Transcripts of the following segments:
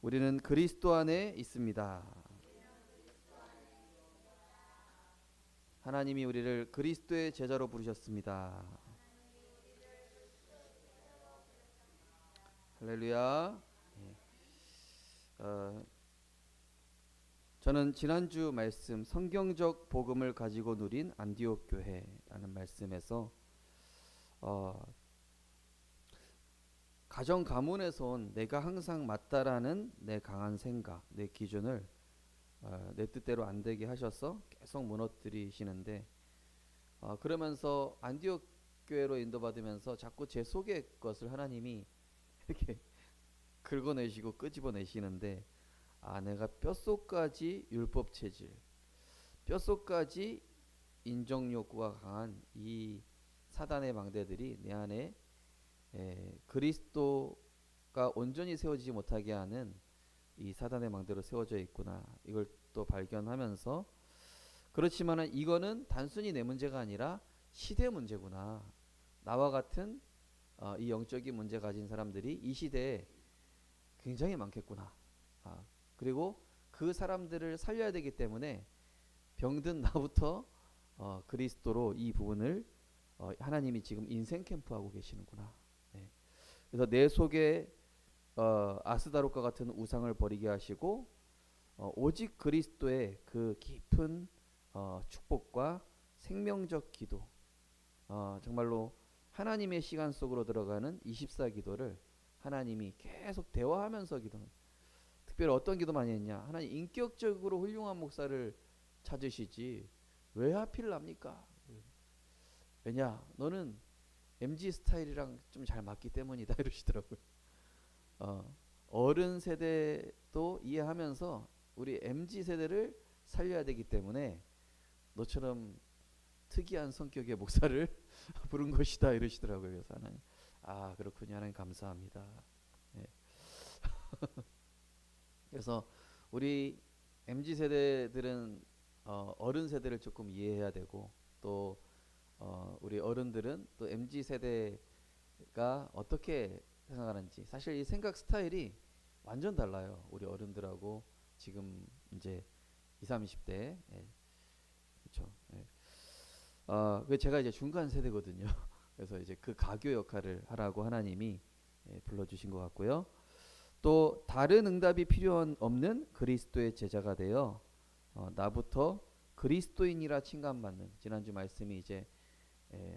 우리는 그리스도 안에 있습니다. 하나님이 우리를 그리스도의 제자로 부르셨습니다. 할렐루야. 예. 어, 저는 지난주 말씀 성경적 복음을 가지고 누린 안디옥 교회라는 말씀에서 가정 가문에서 온 내가 항상 맞다라는 내 강한 생각, 내 기준을 내 뜻대로 안 되게 하셔서 계속 무너뜨리시는데, 그러면서 안디옥 교회로 인도받으면서 자꾸 제 속의 것을 하나님이 이렇게 긁어내시고 끄집어내시는데, 내가 뼛속까지 율법 체질, 뼛속까지 인정 욕구가 강한 이 사단의 망대들이 내 안에 그리스도가 온전히 세워지지 못하게 하는 이 사단의 망대로 세워져 있구나, 이걸 또 발견하면서, 그렇지만은 이거는 단순히 내 문제가 아니라 시대 문제구나. 나와 같은 이 영적인 문제 가진 사람들이 이 시대에 굉장히 많겠구나. 그리고 그 사람들을 살려야 되기 때문에 병든 나부터 그리스도로 이 부분을 하나님이 지금 인생 캠프하고 계시는구나. 네. 그래서 내 속에 아스다롯과 같은 우상을 버리게 하시고 오직 그리스도의 그 깊은 축복과 생명적 기도, 정말로 하나님의 시간 속으로 들어가는 24 기도를 하나님이 계속 대화하면서 기도는, 특별히 어떤 기도 많이 했냐, 하나님 인격적으로 훌륭한 목사를 찾으시지 왜 하필 납니까? 왜냐, 너는 MG 스타일이랑 좀 잘 맞기 때문이다 이러시더라고요. 어른 세대도 이해하면서 우리 MG 세대를 살려야 되기 때문에 너처럼 특이한 성격의 목사를 부른 것이다 이러시더라고요. 그래서 하나님, 그렇군요. 하나님 감사합니다. 네. 그래서 우리 MZ 세대들은 어른 세대를 조금 이해해야 되고, 또 우리 어른들은 또 MZ 세대가 어떻게 생각하는지, 사실 이 생각 스타일이 완전 달라요. 우리 어른들하고 지금 이제 20, 30대. 예, 그렇죠. 예. 그 제가 이제 중간 세대거든요. 그래서 이제 그 가교 역할을 하라고 하나님이 불러주신 것 같고요. 또 다른 응답이 필요 없는 그리스도의 제자가 되어 나부터 그리스도인이라 칭함받는, 지난주 말씀이 이제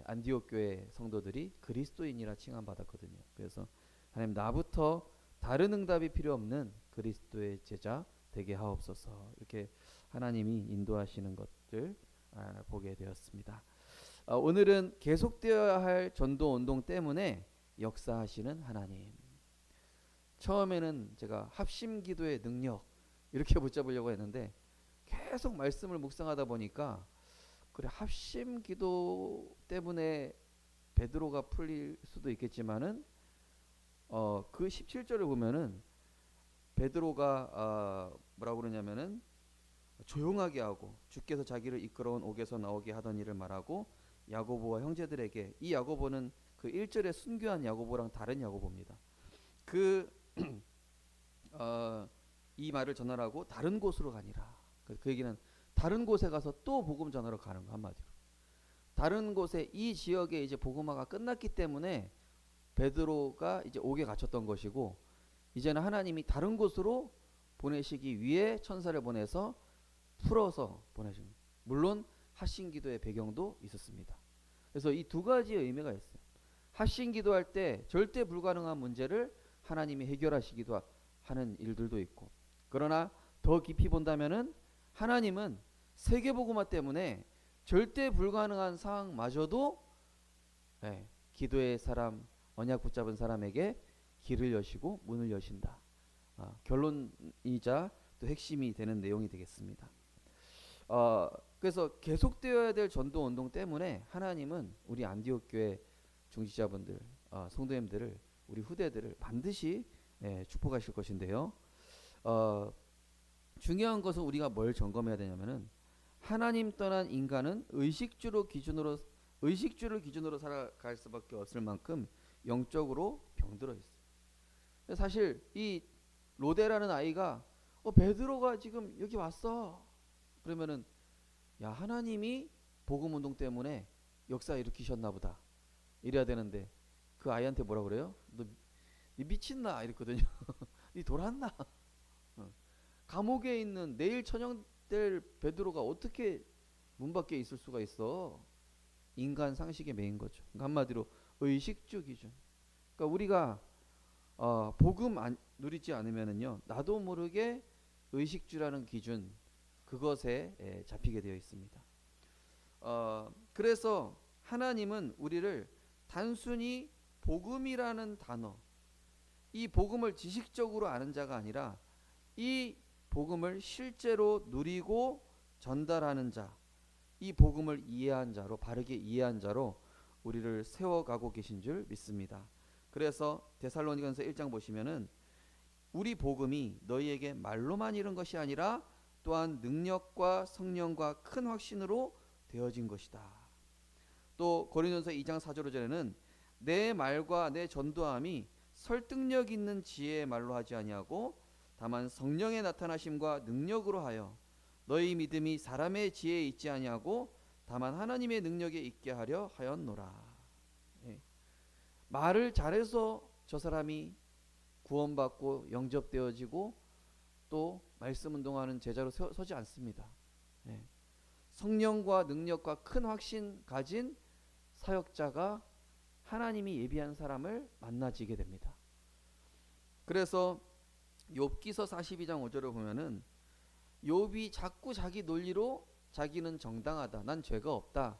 안디옥 교회 성도들이 그리스도인이라 칭함받았거든요. 그래서 하나님, 나부터 다른 응답이 필요 없는 그리스도의 제자 되게 하옵소서, 이렇게 하나님이 인도하시는 것들 보게 되었습니다. 오늘은 계속되어야 할 전도 운동 때문에 역사하시는 하나님. 처음에는 제가 합심 기도의 능력 이렇게 붙잡으려고 했는데, 계속 말씀을 묵상하다 보니까 그래, 합심 기도 때문에 베드로가 풀릴 수도 있겠지만은 그 17절을 보면은 베드로가 뭐라고 그러냐면은 조용하게 하고 주께서 자기를 이끌어온 옥에서 나오게 하던 일을 말하고 야고보와 형제들에게, 이 야고보는 그 1절의 순교한 야고보랑 다른 야고보입니다. 그 이 말을 전하라고 다른 곳으로 가니라. 그 얘기는 다른 곳에 가서 또 복음 전하러 가는 거, 한마디로. 다른 곳에, 이 지역에 이제 복음화가 끝났기 때문에 베드로가 이제 옥에 갇혔던 것이고, 이제는 하나님이 다른 곳으로 보내시기 위해 천사를 보내서 풀어서 보내신, 물론 합심 기도의 배경도 있었습니다. 그래서 이 두 가지의 의미가 있어요. 합심 기도할 때 절대 불가능한 문제를 하나님이 해결하시기도 하는 일들도 있고, 그러나 더 깊이 본다면은 하나님은 세계복음화 때문에 절대 불가능한 상황마저도 기도의 사람, 언약 붙잡은 사람에게 길을 여시고 문을 여신다. 결론이자 또 핵심이 되는 내용이 되겠습니다. 그래서 계속되어야 될 전도 운동 때문에 하나님은 우리 안디옥 교회 중지자분들, 성도님들을, 우리 후대들을 반드시 축복하실 것인데요. 중요한 것은 우리가 뭘 점검해야 되냐면은, 하나님 떠난 인간은 의식주를 기준으로 살아갈 수밖에 없을 만큼 영적으로 병들어 있어요. 사실 이 로데라는 아이가 베드로가 지금 여기 왔어. 그러면은 야, 하나님이 복음 운동 때문에 역사 일으키셨나 보다. 이래야 되는데 그 아이한테 뭐라 그래요? 니 미친나 이랬거든요. 니 돌았나? 감옥에 있는 내일 처형될 베드로가 어떻게 문 밖에 있을 수가 있어? 인간 상식에 매인 거죠. 그러니까 한마디로 의식주 기준. 그러니까 우리가 복음 누리지 않으면은요, 나도 모르게 의식주라는 기준 그것에 잡히게 되어 있습니다. 그래서 하나님은 우리를 단순히 복음이라는 단어, 이 복음을 지식적으로 아는 자가 아니라 이 복음을 실제로 누리고 전달하는 자, 이 복음을 이해한 자로, 바르게 이해한 자로 우리를 세워가고 계신 줄 믿습니다. 그래서 데살로니가서 1장 보시면은 우리 복음이 너희에게 말로만 이른 것이 아니라 또한 능력과 성령과 큰 확신으로 되어진 것이다. 또 고린도서 2장 4절에는 내 말과 내 전도함이 설득력 있는 지혜의 말로 하지 아니하고 다만 성령의 나타나심과 능력으로 하여 너희 믿음이 사람의 지혜에 있지 아니하고 다만 하나님의 능력에 있게 하려 하였노라. 말을 잘해서 저 사람이 구원받고 영접되어지고 또 말씀 운동하는 제자로 서지 않습니다. 성령과 능력과 큰 확신 가진 사역자가 하나님이 예비한 사람을 만나지게 됩니다. 그래서 욥기서 42장 5절을 보면은 욥이 자꾸 자기 논리로 자기는 정당하다, 난 죄가 없다,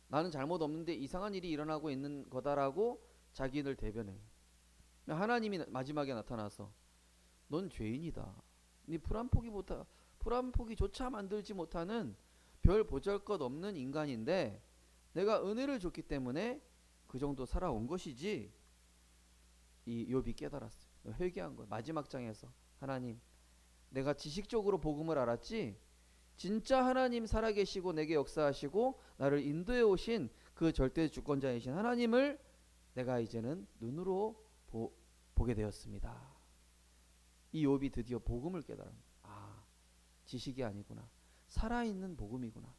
나는 잘못 없는데 이상한 일이 일어나고 있는 거다라고 자기를 대변해요. 하나님이 마지막에 나타나서 넌 죄인이다, 네 풀한 포기조차 만들지 못하는 별 보잘것 없는 인간인데 내가 은혜를 줬기 때문에 그 정도 살아온 것이지. 이 욥이 깨달았어요. 회개한 거예요. 마지막 장에서 하나님, 내가 지식적으로 복음을 알았지 진짜 하나님 살아계시고 내게 역사하시고 나를 인도해 오신 그 절대 주권자이신 하나님을 내가 이제는 눈으로 보게 되었습니다. 이 욥이 드디어 복음을 깨달은, 지식이 아니구나, 살아있는 복음이구나.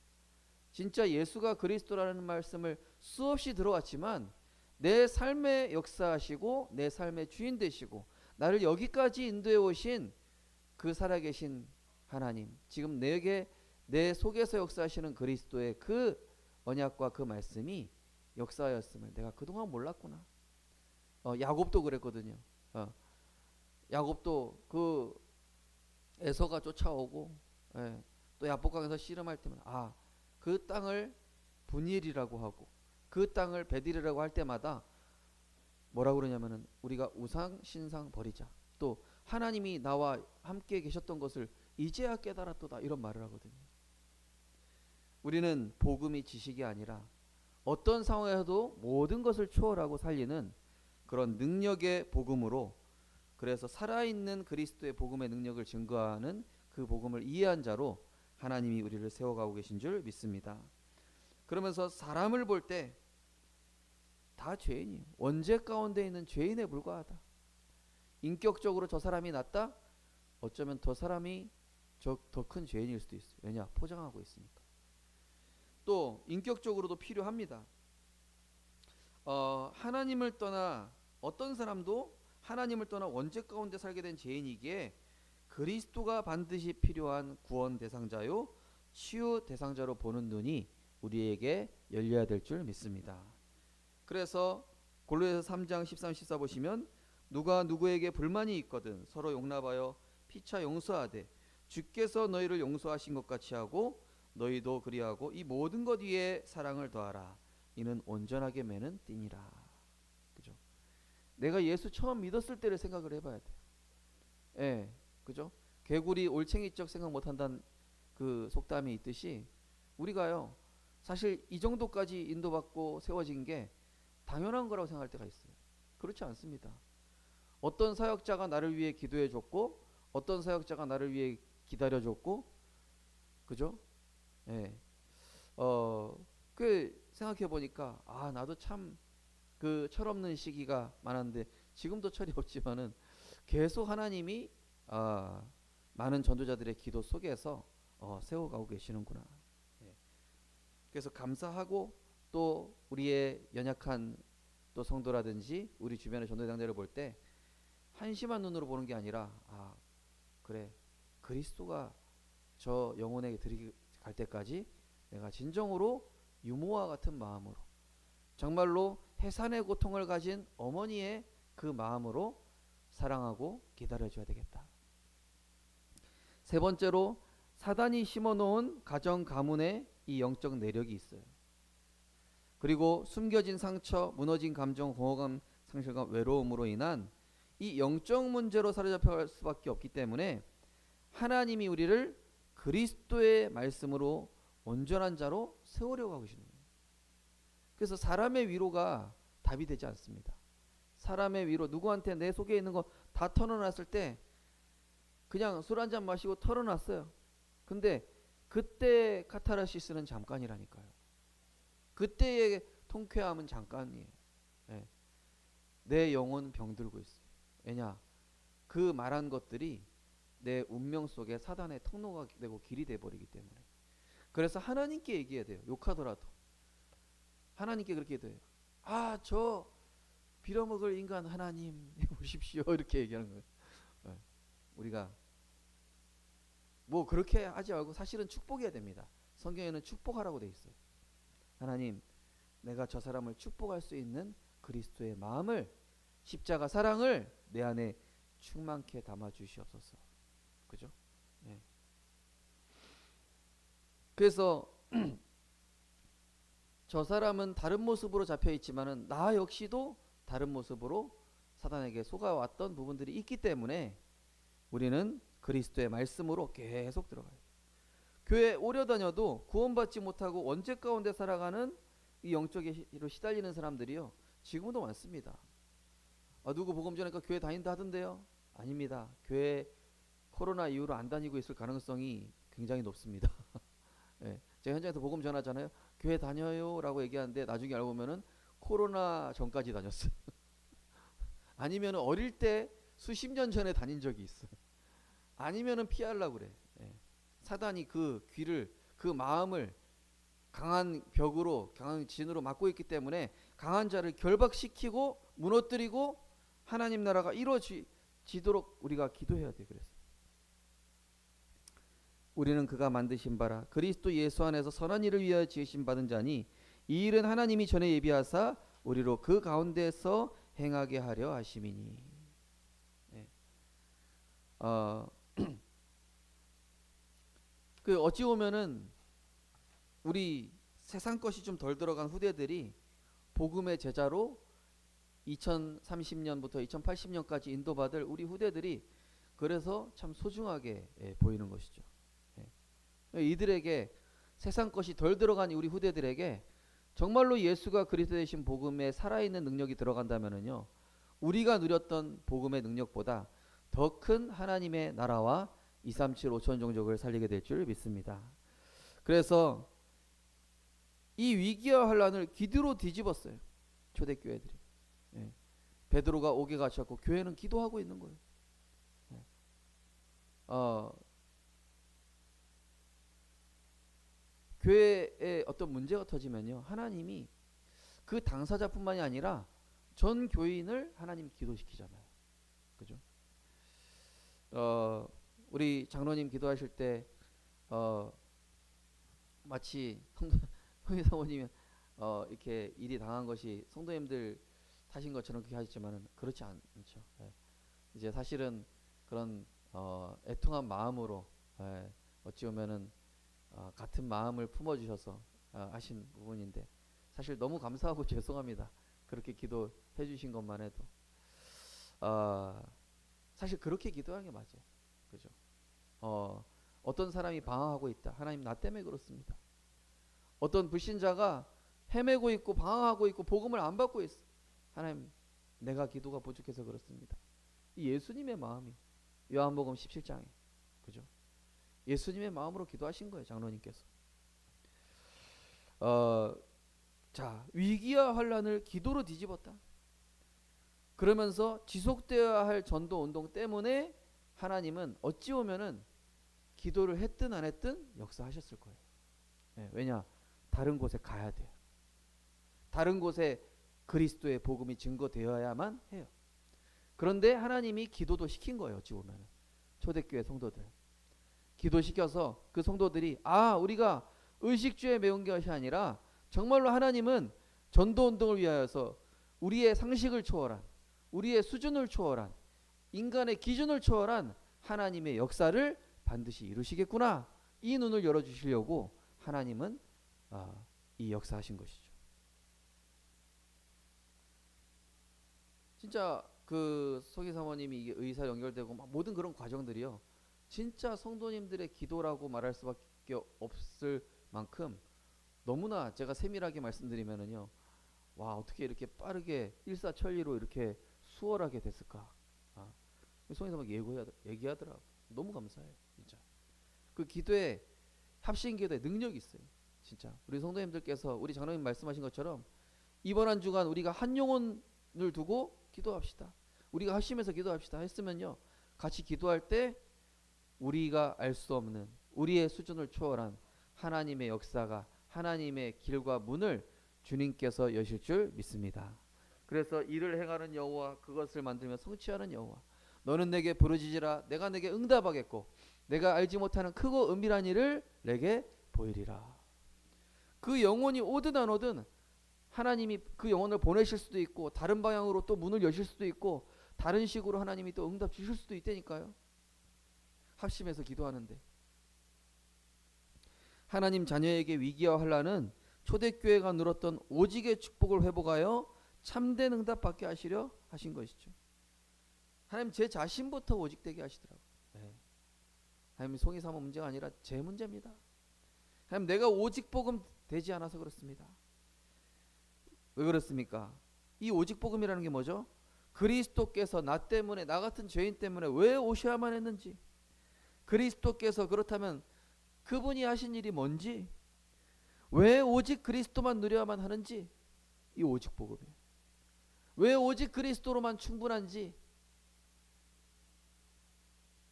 진짜 예수가 그리스도라는 말씀을 수없이 들어왔지만 내 삶에 역사하시고 내 삶의 주인 되시고 나를 여기까지 인도해 오신 그 살아계신 하나님, 지금 내 속에서 역사하시는 그리스도의 그 언약과 그 말씀이 역사였음을 내가 그동안 몰랐구나. 야곱도 그랬거든요. 야곱도 그 에서가 쫓아오고 또 야복강에서 씨름할 때마다 그 땅을 분일이라고 하고 그 땅을 베딜이라고 할 때마다 뭐라고 그러냐면은 우리가 우상 신상 버리자, 또 하나님이 나와 함께 계셨던 것을 이제야 깨달았도다, 이런 말을 하거든요. 우리는 복음이 지식이 아니라 어떤 상황에서도 모든 것을 초월하고 살리는 그런 능력의 복음으로, 그래서 살아있는 그리스도의 복음의 능력을 증거하는 그 복음을 이해한 자로 하나님이 우리를 세워가고 계신 줄 믿습니다. 그러면서 사람을 볼 때 다 죄인이에요. 원죄 가운데 있는 죄인에 불과하다. 인격적으로 저 사람이 낫다? 어쩌면 더 사람이 더 큰 죄인일 수도 있어요. 왜냐? 포장하고 있으니까. 또 인격적으로도 필요합니다. 하나님을 떠나 어떤 사람도 하나님을 떠나 원죄 가운데 살게 된 죄인이기에 그리스도가 반드시 필요한 구원 대상자요 치유 대상자로 보는 눈이 우리에게 열려야 될 줄 믿습니다. 그래서 골로새서 3장 13, 14 보시면 누가 누구에게 불만이 있거든 서로 용납하여 피차 용서하되 주께서 너희를 용서하신 것 같이 하고 너희도 그리하고 이 모든 것 위에 사랑을 더하라. 이는 온전하게 매는 띠니라. 그죠? 내가 예수 처음 믿었을 때를 생각을 해봐야 돼요. 그죠? 개구리 올챙이적 생각 못한다는 그 속담이 있듯이 우리가요 사실 이 정도까지 인도받고 세워진 게 당연한 거라고 생각할 때가 있어요. 그렇지 않습니다. 어떤 사역자가 나를 위해 기도해 줬고 어떤 사역자가 나를 위해 기다려 줬고, 그죠? 그 생각해 보니까 나도 참 그 철없는 시기가 많았는데 지금도 철이 없지만은 계속 하나님이 많은 전도자들의 기도 속에서 세워가고 계시는구나. 예. 그래서 감사하고 또 우리의 연약한 또 성도라든지 우리 주변의 전도당들을 볼 때 한심한 눈으로 보는 게 아니라 그래 그리스도가 저 영혼에게 갈 때까지 내가 진정으로 유모와 같은 마음으로 정말로 해산의 고통을 가진 어머니의 그 마음으로 사랑하고 기다려줘야 되겠다. 세 번째로 사단이 심어놓은 가정 가문에 이 영적 내력이 있어요. 그리고 숨겨진 상처, 무너진 감정, 공허감, 상실감, 외로움으로 인한 이 영적 문제로 사로잡혀갈 수밖에 없기 때문에 하나님이 우리를 그리스도의 말씀으로 온전한 자로 세우려고 하고 계시는 거예요. 그래서 사람의 위로가 답이 되지 않습니다. 사람의 위로, 누구한테 내 속에 있는 거 다 털어놨을 때 그냥 술 한잔 마시고 털어놨어요. 근데 그때 카타르시스는 잠깐이라니까요. 그때의 통쾌함은 잠깐이에요. 예. 내 영혼 병들고 있어요. 왜냐? 그 말한 것들이 내 운명 속에 사단의 통로가 되고 길이 돼버리기 때문에. 그래서 하나님께 얘기해야 돼요. 욕하더라도 하나님께 그렇게 돼요. 저 빌어먹을 인간 하나님 보십시오. 이렇게 얘기하는 거예요. 네. 우리가 뭐 그렇게 하지 말고 사실은 축복해야 됩니다. 성경에는 축복하라고 돼 있어요. 하나님, 내가 저 사람을 축복할 수 있는 그리스도의 마음을, 십자가 사랑을 내 안에 충만케 담아 주시옵소서. 그죠? 네. 그래서 저 사람은 다른 모습으로 잡혀 있지만은 나 역시도 다른 모습으로 사단에게 속아왔던 부분들이 있기 때문에 우리는 그리스도의 말씀으로 계속 들어가요. 교회 오래 다녀도 구원받지 못하고 원죄 가운데 살아가는 이 영적으로 시달리는 사람들이요, 지금도 많습니다. 누구 복음 전하니까 교회 다닌다 하던데요? 아닙니다. 교회 코로나 이후로 안 다니고 있을 가능성이 굉장히 높습니다. 네, 제가 현장에서 복음 전하잖아요. 교회 다녀요 라고 얘기하는데 나중에 알고 보면은 코로나 전까지 다녔어요. 아니면 어릴 때 수십 년 전에 다닌 적이 있어요. 아니면은 피하려고 그래. 예. 사단이 그 귀를, 그 마음을 강한 벽으로, 강한 진으로 막고 있기 때문에 강한 자를 결박시키고 무너뜨리고 하나님 나라가 이루어지도록 우리가 기도해야 돼. 그래서 우리는 그가 만드신 바라 그리스도 예수 안에서 선한 일을 위하여 지으신 받은 자니 이 일은 하나님이 전에 예비하사 우리로 그 가운데서 행하게 하려 하심이니. 네. 그 어찌 보면은 우리 세상 것이 좀 덜 들어간 후대들이 복음의 제자로 2030년부터 2080년까지 인도받을 우리 후대들이 그래서 참 소중하게 보이는 것이죠. 이들에게, 세상 것이 덜 들어간 우리 후대들에게 정말로 예수가 그리스도 되신 복음에 살아있는 능력이 들어간다면은요, 우리가 누렸던 복음의 능력보다 더 큰 하나님의 나라와 237 5천 종족을 살리게 될 줄 믿습니다. 그래서 이 위기와 환란을 기도로 뒤집었어요. 초대교회들이. 예. 베드로가 옥에 갇혔고 교회는 기도하고 있는 거예요. 예. 교회에 어떤 문제가 터지면요, 하나님이 그 당사자뿐만이 아니라 전 교인을 하나님 기도시키잖아요. 그죠? 우리 장로님 기도하실 때 마치 성도 사모님이 이렇게 일이 당한 것이 성도님들 탓인 것처럼 그렇게 하셨지만은 그렇지 않죠. 예. 이제 사실은 그런 애통한 마음으로, 어찌 보면은 같은 마음을 품어주셔서 하신 부분인데 사실 너무 감사하고 죄송합니다. 그렇게 기도해 주신 것만 해도 사실 그렇게 기도하는 게 맞아요. 그죠? 어떤 사람이 방황하고 있다. 하나님 나 때문에 그렇습니다. 어떤 불신자가 헤매고 있고 방황하고 있고 복음을 안 받고 있어. 하나님, 내가 기도가 부족해서 그렇습니다. 이 예수님의 마음이 요한복음 17장에, 그죠? 예수님의 마음으로 기도하신 거예요, 장로님께서. 자, 위기와 환란을 기도로 뒤집었다. 그러면서 지속되어야 할 전도 운동 때문에 하나님은 어찌 보면은 기도를 했든 안 했든 역사하셨을 거예요. 예, 왜냐? 다른 곳에 가야 돼요. 다른 곳에 그리스도의 복음이 증거되어야만 해요. 그런데 하나님이 기도도 시킨 거예요. 어찌 보면은 초대교회 성도들 기도시켜서 그 성도들이 우리가 의식주에 매운 것이 아니라 정말로 하나님은 전도운동을 위하여서 우리의 상식을 초월한, 우리의 수준을 초월한, 인간의 기준을 초월한 하나님의 역사를 반드시 이루시겠구나, 이 눈을 열어주시려고 하나님은 이 역사하신 것이죠. 진짜 그 서기 사모님이 이게 의사 연결되고 막 모든 그런 과정들이요, 진짜 성도님들의 기도라고 말할 수밖에 없을 만큼 너무나, 제가 세밀하게 말씀드리면은요, 와, 어떻게 이렇게 빠르게 일사천리로 이렇게 수월하게 됐을까. 송희 사모님 얘기하더라고. 너무 감사해요, 진짜. 그 기도에, 합심 기도에 능력이 있어요, 진짜. 우리 성도님들께서 우리 장로님 말씀하신 것처럼 이번 한 주간 우리가 한 영혼을 두고 기도합시다, 우리가 합심해서 기도합시다 했으면요, 같이 기도할 때 우리가 알 수 없는, 우리의 수준을 초월한 하나님의 역사가, 하나님의 길과 문을 주님께서 여실 줄 믿습니다. 그래서 이를 행하는 여호와, 그것을 만들며 성취하는 여호와, 너는 내게 부르짖으라, 내가 내게 응답하겠고 내가 알지 못하는 크고 은밀한 일을 내게 보이리라. 그 영혼이 오든 안 오든 하나님이 그 영혼을 보내실 수도 있고, 다른 방향으로 또 문을 여실 수도 있고, 다른 식으로 하나님이 또 응답 주실 수도 있다니까요. 합심해서 기도하는데. 하나님 자녀에게 위기와 환난은 초대교회가 누렸던 오직의 축복을 회복하여 참된 응답 받게 하시려 하신 것이죠. 하나님 제 자신부터 오직되게 하시더라고요. 네. 하나님 송이 사모 문제가 아니라 제 문제입니다. 하나님 내가 오직 복음 되지 않아서 그렇습니다. 왜 그렇습니까? 이 오직 복음이라는 게 뭐죠? 그리스도께서 나 때문에, 나 같은 죄인 때문에 왜 오셔야만 했는지, 그리스도께서 그렇다면 그분이 하신 일이 뭔지, 왜 오직 그리스도만 누려야만 하는지, 이 오직 복음이에요. 왜 오직 그리스도로만 충분한지.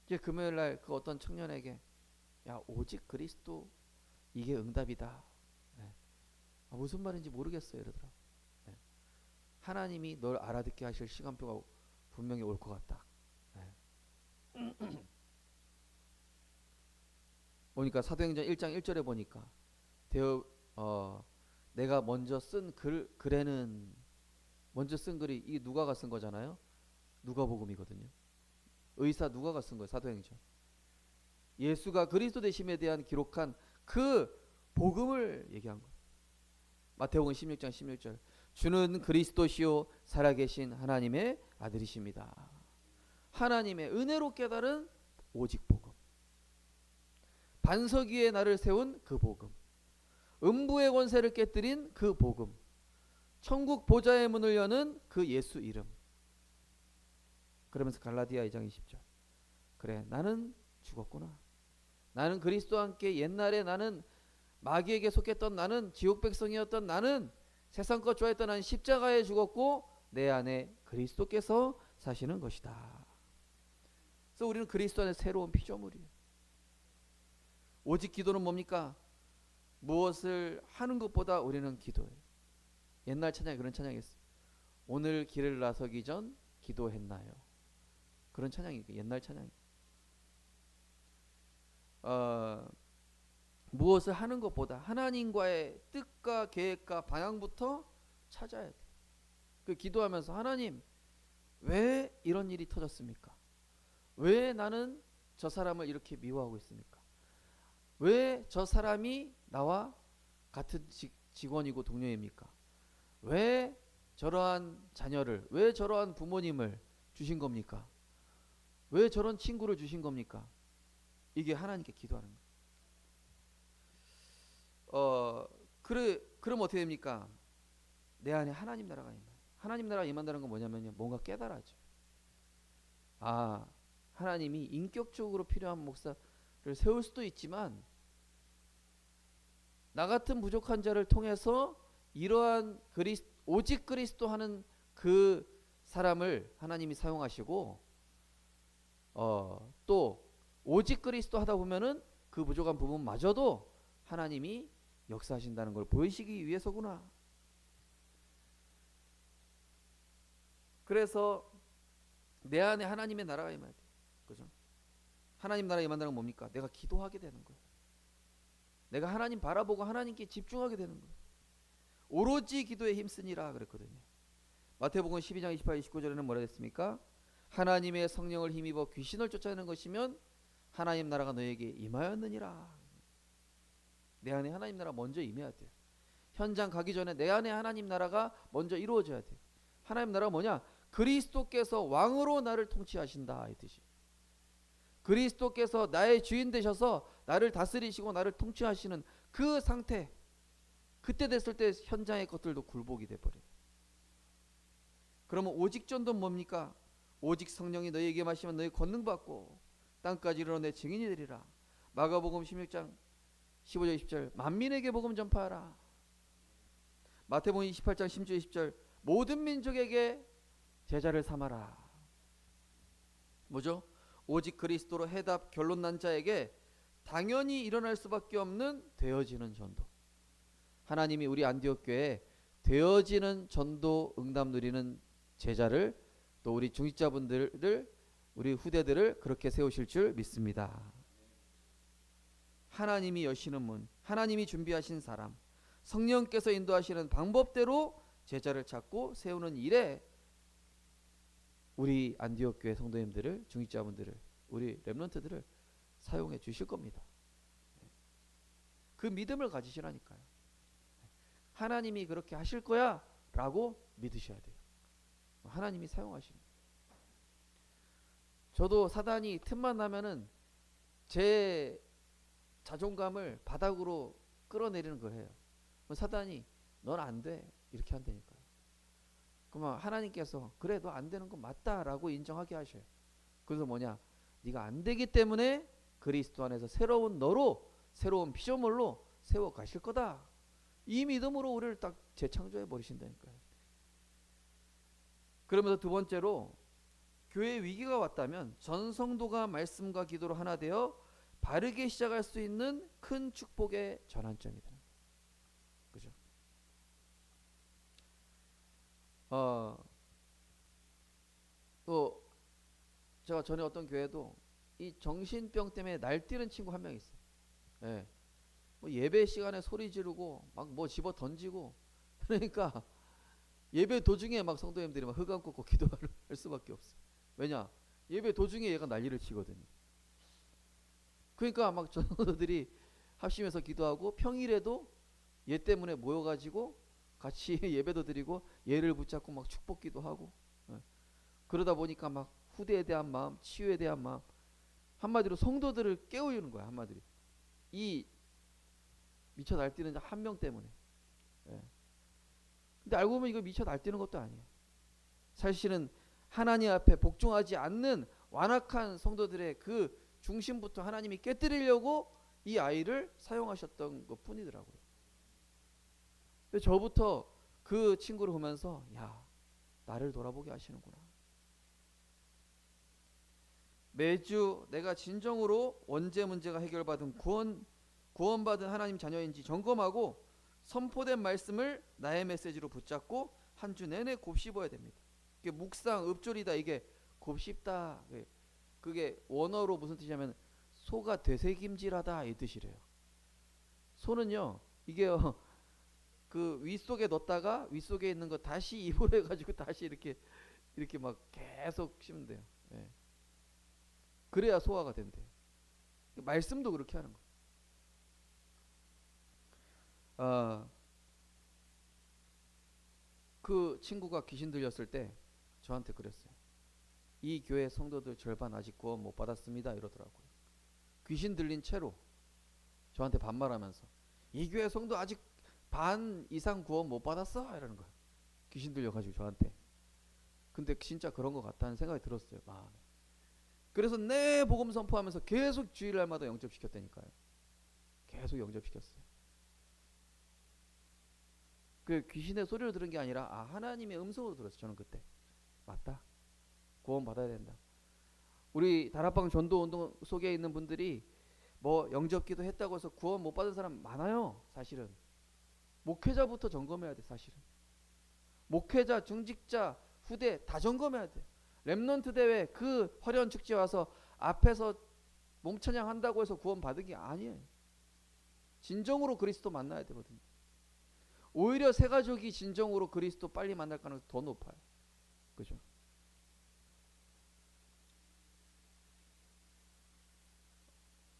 이제 금요일날 그 어떤 청년에게, 야, 오직 그리스도, 이게 응답이다. 네. 무슨 말인지 모르겠어요, 이러더라고. 네. 하나님이 널 알아듣게 하실 시간표가 분명히 올 것 같다. 네. 보니까 사도행전 1장 1절에 보니까 내가 먼저 쓴 글에는, 먼저 쓴 글이 이 누가가 쓴 거잖아요. 누가복음이거든요. 의사 누가가 쓴 거예요, 사도행전. 예수가 그리스도 되심에 대한 기록한 그 복음을 얘기한 거예요. 마태복음 16장 16절, 주는 그리스도시요 살아계신 하나님의 아들이십니다. 하나님의 은혜로 깨달은 오직 복음, 반석 위에 나를 세운 그 복음, 음부의 권세를 깨뜨린 그 복음, 천국 보좌의 문을 여는 그 예수 이름. 그러면서 갈라디아 2장 20절, 그래 나는 죽었구나, 나는 그리스도와 함께, 옛날에 나는 마귀에게 속했던, 나는 지옥 백성이었던, 나는 세상 것 좋아했던 나는 십자가에 죽었고 내 안에 그리스도께서 사시는 것이다. 그래서 우리는 그리스도 안에 새로운 피조물이에요. 오직 기도는 뭡니까? 무엇을 하는 것보다 우리는 기도해요. 옛날 찬양에 그런 찬양이 있어요. 오늘 길을 나서기 전 기도했나요? 그런 찬양이 옛날 찬양이. 무엇을 하는 것보다 하나님과의 뜻과 계획과 방향부터 찾아야 돼. 그 기도하면서, 하나님 왜 이런 일이 터졌습니까? 왜 나는 저 사람을 이렇게 미워하고 있습니까? 왜 저 사람이 나와 같은 직원이고 동료입니까? 왜 저러한 자녀를, 왜 저러한 부모님을 주신 겁니까? 왜 저런 친구를 주신 겁니까? 이게 하나님께 기도하는 거예요. 그럼 어떻게 됩니까? 내 안에 하나님 나라가 임해요. 하나님 나라가 임한다는 건 뭐냐면요, 뭔가 깨달아져. 하나님이 인격적으로 필요한 목사를 세울 수도 있지만, 나 같은 부족한 자를 통해서 이러한 오직 그리스도 하는 그 사람을 하나님이 사용하시고, 또 오직 그리스도 하다 보면은 그 부족한 부분마저도 하나님이 역사하신다는 걸 보이시기 위해서구나. 그래서 내 안에 하나님의 나라가 임해야 돼. 그죠? 하나님 나라가 임한다는 건 뭡니까? 내가 기도하게 되는 거예요. 내가 하나님 바라보고 하나님께 집중하게 되는 거예요. 오로지 기도에 힘쓰니라 그랬거든요. 마태복음 12장 28, 29절에는 뭐라 했습니까? 하나님의 성령을 힘입어 귀신을 쫓아내는 것이면 하나님 나라가 너에게 임하였느니라. 내 안에 하나님 나라 먼저 임해야 돼요. 현장 가기 전에 내 안에 하나님 나라가 먼저 이루어져야 돼요. 하나님 나라가 뭐냐? 그리스도께서 왕으로 나를 통치하신다 이 뜻이. 그리스도께서 나의 주인 되셔서 나를 다스리시고 나를 통치하시는 그 상태, 그때 됐을 때 현장의 것들도 굴복이 돼버려요. 그러면 오직 전도는 뭡니까? 오직 성령이 너희에게 마시면 너희 권능 받고 땅까지 이르러 내 증인이 되리라. 마가복음 16장 15절 20절 만민에게 복음 전파하라. 마태복음 28장 16절 20절 모든 민족에게 제자를 삼아라. 뭐죠? 오직 그리스도로 해답 결론 난 자에게 당연히 일어날 수밖에 없는 되어지는 전도. 하나님이 우리 안디옥 교회에 되어지는 전도 응답 누리는 제자를 또 우리 중직자분들을 우리 후대들을 그렇게 세우실 줄 믿습니다. 하나님이 여시는 문, 하나님이 준비하신 사람, 성령께서 인도하시는 방법대로 제자를 찾고 세우는 일에 우리 안디옥 교회 성도님들을, 중직자분들을, 우리 렘넌트들을 사용해 주실 겁니다. 그 믿음을 가지시라니까요. 하나님이 그렇게 하실 거야 라고 믿으셔야 돼요. 하나님이 사용하시는. 저도 사단이 틈만 나면은 제 자존감을 바닥으로 끌어내리는 걸 해요. 사단이 넌 안 돼 이렇게 한다니까요. 그러면 하나님께서 그래 너 안 되는 건 맞다라고 인정하게 하셔요. 그래서 뭐냐, 네가 안 되기 때문에 그리스도 안에서 새로운 너로, 새로운 피조물로 세워 가실 거다. 이 믿음으로 우리를 딱 재창조해 버리신다니까요. 그러면서 두 번째로, 교회 위기가 왔다면 전 성도가 말씀과 기도로 하나 되어 바르게 시작할 수 있는 큰 축복의 전환점이다. 그죠? 또 제가 전에 어떤 교회도 이 정신병 때문에 날뛰는 친구 한 명 있어요. 예. 뭐 예배 시간에 소리 지르고 막 뭐 집어 던지고 그러니까 예배 도중에 막 성도님들이 막 흑암 꽂고 기도할 수밖에 없어요. 왜냐? 예배 도중에 얘가 난리를 치거든요. 그러니까 막 전도들이 합심해서 기도하고 평일에도 얘 때문에 모여가지고 같이 예배도 드리고 얘를 붙잡고 막 축복기도 하고. 예. 그러다 보니까 막 후대에 대한 마음, 치유에 대한 마음, 한마디로 성도들을 깨우는 거야. 한마디로 이 미쳐 날뛰는 한 명 때문에. 예. 근데 알고 보면 이거 미쳐 날뛰는 것도 아니에요. 사실은 하나님 앞에 복종하지 않는 완악한 성도들의 그 중심부터 하나님이 깨뜨리려고 이 아이를 사용하셨던 것 뿐이더라고요. 근데 저부터 그 친구를 보면서 야, 나를 돌아보게 하시는구나. 매주 내가 진정으로 원죄 문제가 해결받은 구원받은 하나님 자녀인지 점검하고 선포된 말씀을 나의 메시지로 붙잡고 한 주 내내 곱씹어야 됩니다. 이게 묵상, 읊조리다, 이게 곱씹다. 그게 원어로 무슨 뜻이냐면 소가 되새김질하다 이 뜻이래요. 소는요, 이게요, 그 윗속에 넣었다가 윗속에 있는 거 다시 입으로 해가지고 다시 이렇게 막 계속 씹으면 돼요. 예. 그래야 소화가 된대요. 말씀도 그렇게 하는 거예요. 그 친구가 귀신 들렸을 때 저한테 그랬어요. 이 교회 성도들 절반 아직 구원 못 받았습니다 이러더라고요. 귀신 들린 채로 저한테 반말하면서 이 교회 성도 아직 반 이상 구원 못 받았어 이러는 거예요. 귀신 들려가지고 저한테. 근데 진짜 그런 것 같다는 생각이 들었어요, 마음에. 그래서 내 복음 선포하면서 계속 주일날마다 영접시켰다니까요. 계속 영접시켰어요. 그 귀신의 소리를 들은 게 아니라 하나님의 음성으로 들었어요. 저는 그때 맞다, 구원 받아야 된다. 우리 다락방 전도 운동 속에 있는 분들이 뭐 영접기도 했다고 해서 구원 못 받은 사람 많아요. 사실은 목회자부터 점검해야 돼. 사실은 목회자, 중직자, 후대 다 점검해야 돼. 렘넌트 대회 그 화려한 축제 와서 앞에서 몸찬양 한다고 해서 구원 받은 게 아니에요. 진정으로 그리스도 만나야 되거든요. 오히려 새 가족이 진정으로 그리스도 빨리 만날 가능성이 더 높아요. 그죠?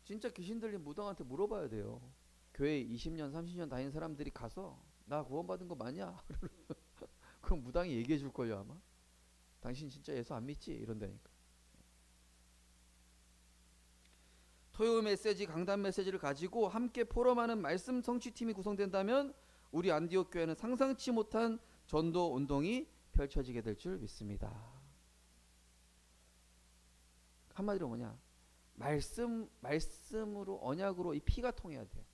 진짜 귀신 들린 무당한테 물어봐야 돼요. 교회 20년, 30년 다닌 사람들이 가서 나 구원받은 거 맞냐? 그럼 무당이 얘기해 줄 걸요 아마. 당신 진짜 예수 안 믿지? 이런다니까. 토요 메시지, 강단 메시지를 가지고 함께 포럼하는 말씀 성취팀이 구성된다면 우리 안디옥 교회는 상상치 못한 전도 운동이 펼쳐지게 될 줄 믿습니다. 한마디로 뭐냐? 말씀으로 언약으로 이 피가 통해야 돼요.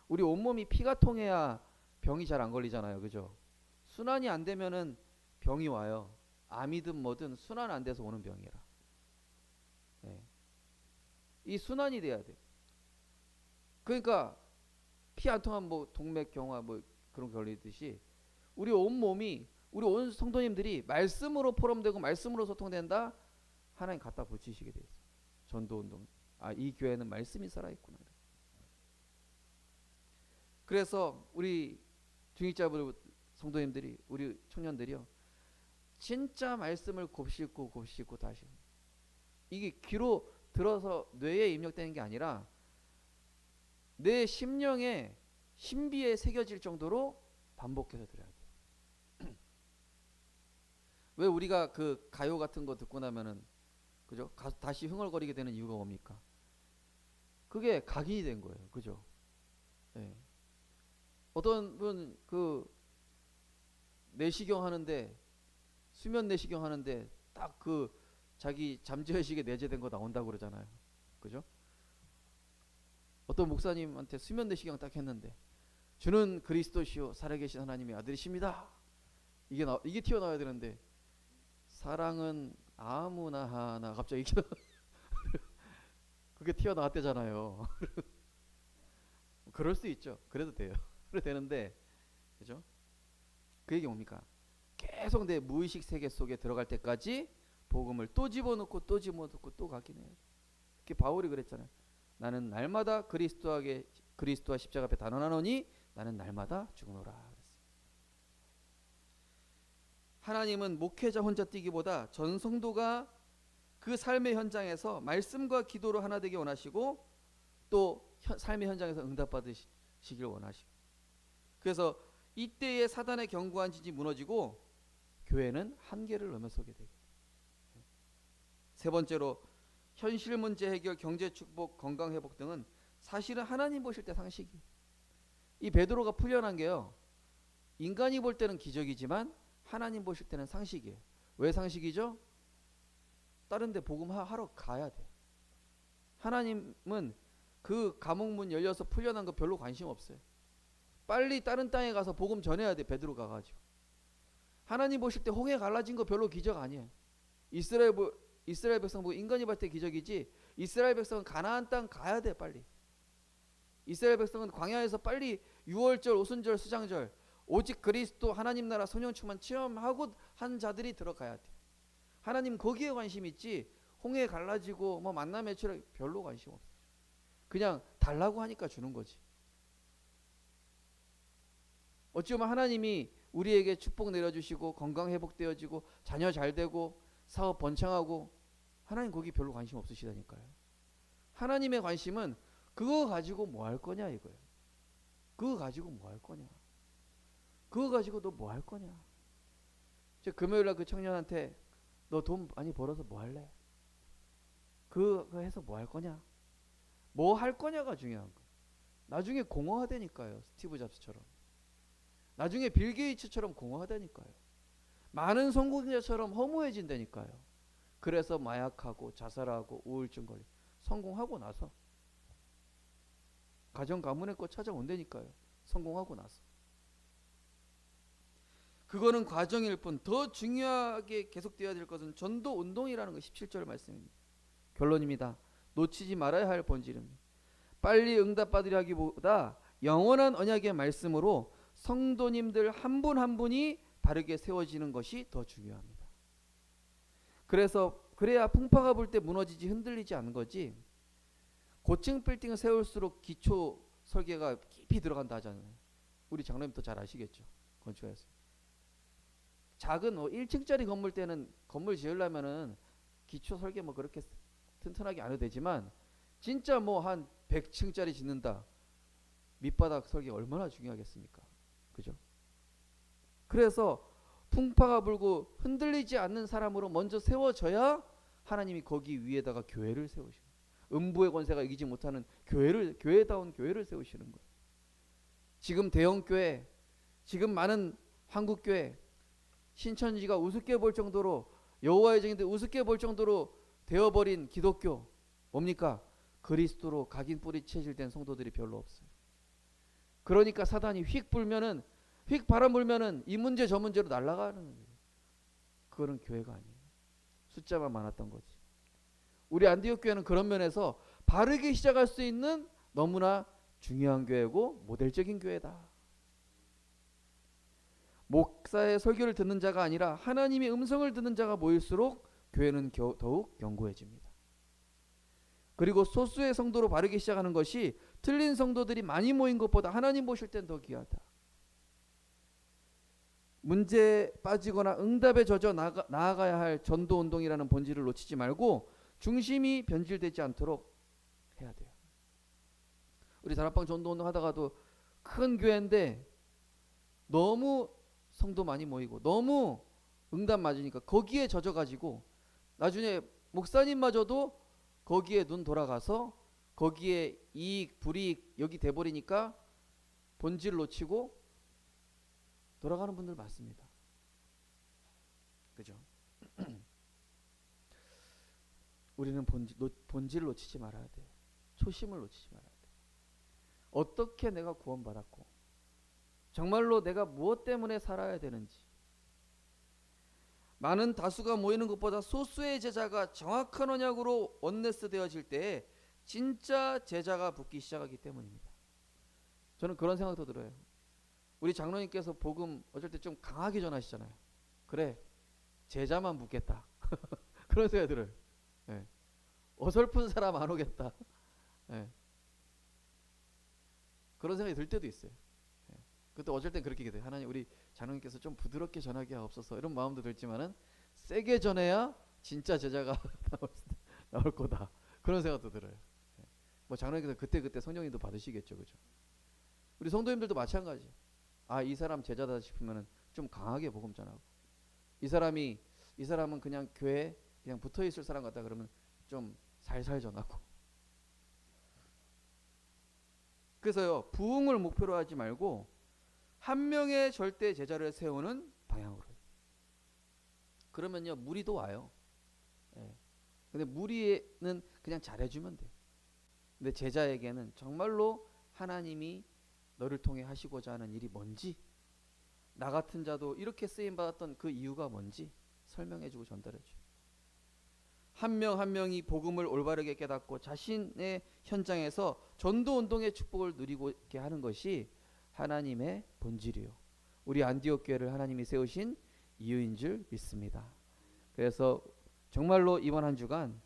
우리 온몸이 피가 통해야 병이 잘 안 걸리잖아요. 그죠? 순환이 안 되면은 병이 와요. 암이든 뭐든 순환 안 돼서 오는 병이라. 네. 이 순환이 돼야 돼. 그러니까 피 안 통하면 뭐 동맥경화 뭐 그런 거 걸리듯이 우리 온몸이 우리 온 성도님들이 말씀으로 포럼되고 말씀으로 소통된다. 하나님 갖다 붙이시게 돼 있어요. 전도운동. 아, 이 교회는 말씀이 살아있구나. 그래서 우리 중직자분 성도님들이 우리 청년들이요. 진짜 말씀을 곱씹고 다시 이게 귀로 들어서 뇌에 입력되는 게 아니라 내 심령에 신비에 새겨질 정도로 반복해서 들어야 돼요. 왜 우리가 그 가요 같은 거 듣고 나면은 그죠? 다시 흥얼거리게 되는 이유가 뭡니까? 그게 각인이 된 거예요. 그죠? 네. 어떤 분 그 내시경 하는데 수면 내시경 하는데 딱 그 자기 잠재의식에 내재된 거 나온다고 그러잖아요. 그죠? 어떤 목사님한테 수면 내시경 딱 했는데 주는 그리스도시요 살아계신 하나님의 아들이십니다. 이게 튀어나와야 되는데 사랑은 아무나 하나 갑자기 그게 튀어나왔대잖아요. 그럴 수 있죠. 그래도 돼요. 그래도 되는데 그죠? 그 얘기 뭡니까? 계속 내 무의식 세계 속에 들어갈 때까지 복음을 또 집어넣고 또 집어넣고 또 가긴 해요. 그게 바울이 그랬잖아요. 나는 날마다 그리스도와 십자가 앞에 단언하노니 나는 날마다 죽노라. 하나님은 목회자 혼자 뛰기보다 전 성도가 그 삶의 현장에서 말씀과 기도로 하나 되기 원하시고 또 삶의 현장에서 응답받으시길 원하시고 그래서 이때의 사단의 견고한 진이 무너지고 교회는 한계를 넘어서게 되고 세 번째로 현실 문제 해결, 경제 축복, 건강 회복 등은 사실은 하나님 보실 때 상식이 이 베드로가 풀려난 게요. 인간이 볼 때는 기적이지만 하나님 보실 때는 상식이에요. 왜 상식이죠? 다른 데 복음 하러 가야 돼. 하나님은 그 감옥 문 열려서 풀려난 거 별로 관심 없어요. 빨리 다른 땅에 가서 복음 전해야 돼. 베드로 가가지고. 하나님 보실 때 홍해 갈라진 거 별로 기적 아니에요. 이스라엘 백성 보고 인간이 볼 때 기적이지 이스라엘 백성은 가나안 땅 가야 돼 빨리. 이스라엘 백성은 광야에서 빨리 유월절, 오순절, 수장절 오직 그리스도 하나님 나라 성령 충만 체험하고 한 자들이 들어가야 돼. 하나님 거기에 관심 있지 홍해 갈라지고 뭐 만남의 철학 별로 관심 없어. 그냥 달라고 하니까 주는 거지. 어찌 보면 하나님이 우리에게 축복 내려주시고 건강 회복되어지고 자녀 잘 되고 사업 번창하고 하나님 거기 별로 관심 없으시다니까요. 하나님의 관심은 그거 가지고 뭐 할 거냐 이거예요. 그거 가지고 뭐 할 거냐. 그거 가지고 너 뭐 할 거냐. 저 금요일날 그 청년한테 너 돈 많이 벌어서 뭐 할래? 그거 해서 뭐 할 거냐? 뭐 할 거냐가 중요한 거. 나중에 공허하다니까요. 스티브 잡스처럼. 나중에 빌 게이츠처럼 공허하다니까요. 많은 성공자처럼 허무해진다니까요. 그래서 마약하고 자살하고 우울증 걸리. 성공하고 나서 가정 가문의 것 찾아온다니까요. 성공하고 나서. 그거는 과정일 뿐 더 중요하게 계속되어야 될 것은 전도 운동이라는 거 17절 말씀입니다. 결론입니다. 놓치지 말아야 할 본질입니다. 빨리 응답받으려 하기보다 영원한 언약의 말씀으로 성도님들 한 분 한 분이 바르게 세워지는 것이 더 중요합니다. 그래야 풍파가 불 때 무너지지 흔들리지 않는 거지. 고층 빌딩을 세울수록 기초 설계가 깊이 들어간다 하잖아요. 우리 장로님도 잘 아시겠죠. 건축하셨어요. 작은 1층짜리 건물 때는 건물 지으려면은 기초 설계 뭐 그렇게 튼튼하게 안 해도 되지만 진짜 뭐 한 100층짜리 짓는다. 밑바닥 설계가 얼마나 중요하겠습니까? 그죠? 그래서 풍파가 불고 흔들리지 않는 사람으로 먼저 세워져야 하나님이 거기 위에다가 교회를 세우시는 거예요. 음부의 권세가 이기지 못하는 교회다운 교회를 세우시는 거예요. 지금 대형교회, 지금 많은 한국교회, 신천지가 우습게 볼 정도로, 여호와의 증인들 우습게 볼 정도로 되어버린 기독교, 뭡니까? 그리스도로 각인 뿌리 체질된 성도들이 별로 없어요. 그러니까 사단이 휙 바람 불면은 이 문제 저 문제로 날아가는 거예요. 그거는 교회가 아니에요. 숫자만 많았던 거지. 우리 안디옥 교회는 그런 면에서 바르게 시작할 수 있는 너무나 중요한 교회고 모델적인 교회다. 목사의 설교를 듣는 자가 아니라 하나님의 음성을 듣는 자가 모일수록 교회는 더욱 견고해집니다. 그리고 소수의 성도로 바르게 시작하는 것이 틀린 성도들이 많이 모인 것보다 하나님 보실 땐 더 귀하다. 문제에 빠지거나 응답에 젖어 나아가야 할 전도운동이라는 본질을 놓치지 말고 중심이 변질되지 않도록 해야 돼요. 우리 다락방 전도운동 하다가도 큰 교회인데 너무 성도 많이 모이고 너무 응답 맞으니까 거기에 젖어가지고 나중에 목사님마저도 거기에 눈 돌아가서 거기에 이익 불이익 여기 돼버리니까 본질을 놓치고 돌아가는 분들 많습니다. 그죠? 우리는 본질을 놓치지 말아야 돼. 초심을 놓치지 말아야 돼. 어떻게 내가 구원받았고 정말로 내가 무엇 때문에 살아야 되는지. 많은 다수가 모이는 것보다 소수의 제자가 정확한 언약으로 원네스 되어질 때 진짜 제자가 붙기 시작하기 때문입니다. 저는 그런 생각도 들어요. 우리 장로님께서 복음 어쩔 때 좀 강하게 전하시잖아요. 그래, 제자만 붙겠다. 그런 생각이 들어요. 네. 어설픈 사람 안 오겠다. 네. 그런 생각이 들 때도 있어요. 네. 그때 어쩔 땐 그렇게 돼요. 하나님, 우리 장로님께서 좀 부드럽게 전하게 하옵소서, 이런 마음도 들지만은 세게 전해야 진짜 제자가 나올 거다. 그런 생각도 들어요. 네. 뭐 장로님께서 그때 성령님도 받으시겠죠, 그죠? 우리 성도님들도 마찬가지. 아, 이 사람 제자다 싶으면은 좀 강하게 복음 전하고, 이 사람은 그냥 교회에 그냥 붙어 있을 사람 같다 그러면 좀 살살 전하고. 그래서요, 부흥을 목표로 하지 말고 한 명의 절대 제자를 세우는 방향으로. 그러면요, 무리도 와요. 예. 근데 무리는 그냥 잘해주면 돼. 근데 제자에게는 정말로 하나님이 너를 통해 하시고자 하는 일이 뭔지, 나 같은 자도 이렇게 쓰임받았던 그 이유가 뭔지 설명해주고 전달해줘요. 한 명 한 명이 복음을 올바르게 깨닫고 자신의 현장에서 전도운동의 축복을 누리고 있게 하는 것이 하나님의 본질이요, 우리 안디옥 교회를 하나님이 세우신 이유인 줄 믿습니다. 그래서 정말로 이번 한 주간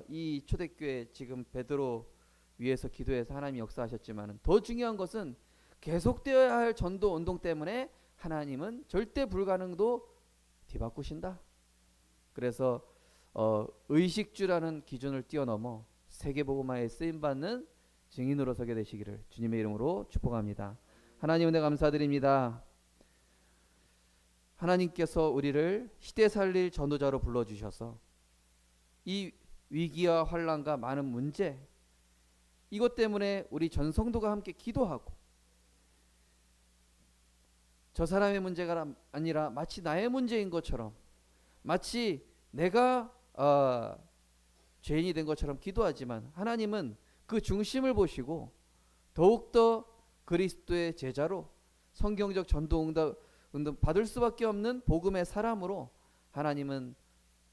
이 초대교회 지금 베드로 위에서 기도해서 하나님이 역사하셨지만 더 중요한 것은 계속되어야 할 전도 운동 때문에 하나님은 절대 불가능도 뒤바꾸신다. 그래서 의식주라는 기준을 뛰어넘어 세계복음화에 쓰임받는 증인으로 서게 되시기를 주님의 이름으로 축복합니다. 하나님 은혜 감사드립니다. 하나님께서 우리를 시대 살릴 전도자로 불러주셔서 이 위기와 환난과 많은 문제, 이것 때문에 우리 전 성도가 함께 기도하고, 저 사람의 문제가 아니라 마치 나의 문제인 것처럼, 마치 내가 죄인이 된 것처럼 기도하지만 하나님은 그 중심을 보시고 더욱더 그리스도의 제자로 성경적 전도 응답 받을 수밖에 없는 복음의 사람으로 하나님은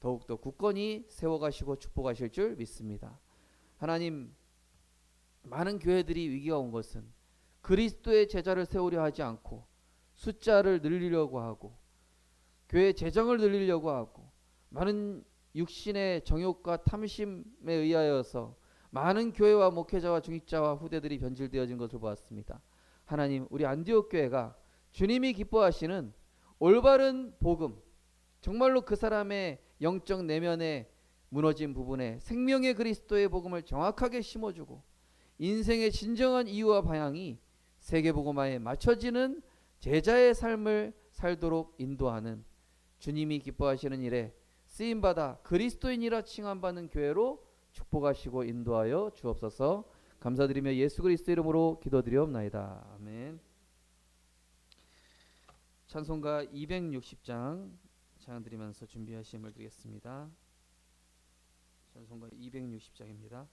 더욱더 굳건히 세워가시고 축복하실 줄 믿습니다. 하나님, 많은 교회들이 위기가 온 것은 그리스도의 제자를 세우려 하지 않고 숫자를 늘리려고 하고 교회 재정을 늘리려고 하고 많은 육신의 정욕과 탐심에 의하여서 많은 교회와 목회자와 중직자와 후대들이 변질되어진 것을 보았습니다. 하나님, 우리 안디옥 교회가 주님이 기뻐하시는 올바른 복음, 정말로 그 사람의 영적 내면에 무너진 부분에 생명의 그리스도의 복음을 정확하게 심어주고 인생의 진정한 이유와 방향이 세계복음화에 맞춰지는 제자의 삶을 살도록 인도하는 주님이 기뻐하시는 일에 쓰임받아 그리스도인이라 칭함받는 교회로 축복하시고 인도하여 주옵소서. 감사드리며 예수 그리스도 이름으로 기도드리옵나이다. 아멘. 찬송가 260장 찬양드리면서 준비하심을 드리겠습니다. 찬송가 260장입니다.